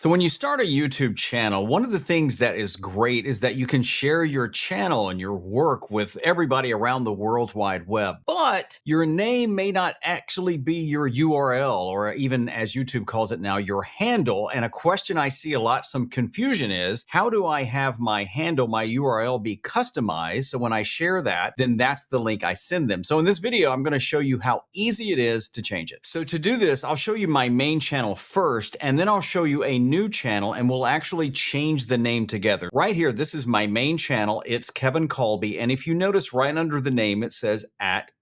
So when you start a YouTube channel, one of the things that is great is that you can share your channel and your work with everybody around the World Wide Web. But your name may not actually be your URL, or even as YouTube calls it now, your handle. And a question I see a lot, some confusion is, how do I have my handle, my URL be customized? So when I share that, then that's the link I send them. So in this video, I'm going to show you how easy it is to change it. So to do this, I'll show you my main channel first, and then I'll show you a new channel, and we'll actually change the name together. Right here, this is my main channel. It's Kevin Kolbe, and if you notice right under the name, it says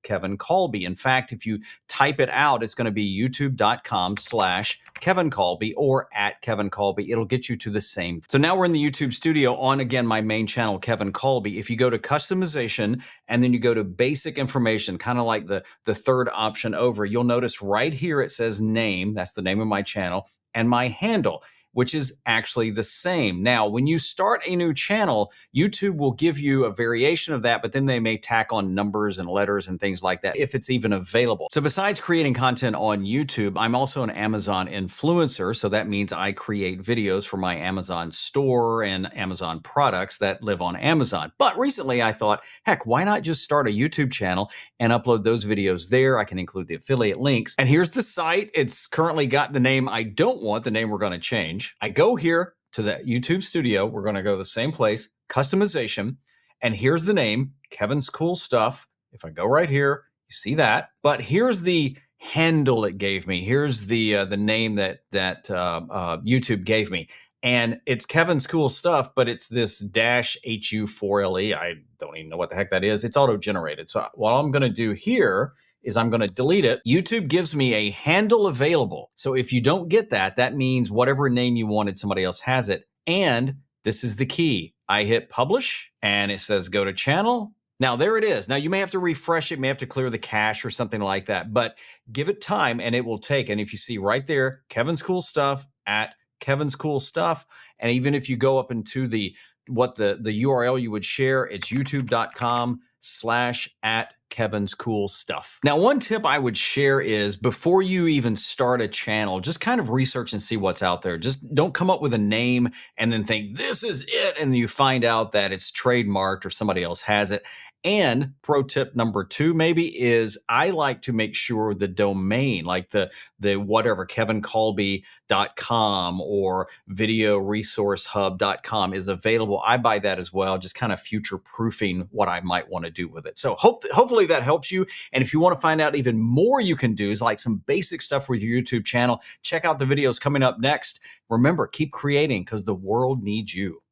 @Kevin Kolbe. In fact, if you type it out, it's going to be youtube.com/Kevin Kolbe or @Kevin Kolbe. It'll get you to the same. So now we're in the YouTube studio on, again, my main channel, Kevin Kolbe. If you go to customization and then you go to basic information, kind of like the third option over, you'll notice right here it says name. That's the name of my channel, and my handle, which is actually the same. Now, when you start a new channel, YouTube will give you a variation of that, but then they may tack on numbers and letters and things like that if it's even available. So besides creating content on YouTube, I'm also an Amazon influencer. So that means I create videos for my Amazon store and Amazon products that live on Amazon. But recently I thought, heck, why not just start a YouTube channel and upload those videos there? I can include the affiliate links. And here's the site. It's currently got the name I don't want, the name we're going to change. I go here to the YouTube studio. We're going to go to the same place, customization, and here's the name, Kevin's Cool Stuff. If I go right here, you see that. But here's the handle it gave me. Here's the name that YouTube gave me. And it's Kevin's Cool Stuff, but it's this -HU4LE. I don't even know what the heck that is. It's auto-generated. So what I'm going to do here is I'm going to delete it. YouTube gives me a handle available. So if you don't get that, that means whatever name you wanted, somebody else has it. And this is the key. I hit publish and it says go to channel. Now there it is. Now you may have to refresh it, may have to clear the cache or something like that, but give it time and it will take. And if you see right there, Kevin's Cool Stuff @Kevin's Cool Stuff. And even if you go up into the URL you would share, it's youtube.com/@Kevin's Cool Stuff. Now, one tip I would share is before you even start a channel, just kind of research and see what's out there. Just don't come up with a name and then think this is it, and you find out that it's trademarked or somebody else has it. And pro tip number 2 maybe is I like to make sure the domain, like the whatever, kevinkolbe.com or videoresourcehub.com is available. I buy that as well, just kind of future proofing what I might want to do with it. So hopefully that helps you. And if you want to find out even more you can do, is like some basic stuff with your YouTube channel, check out the videos coming up next. Remember, keep creating because the world needs you.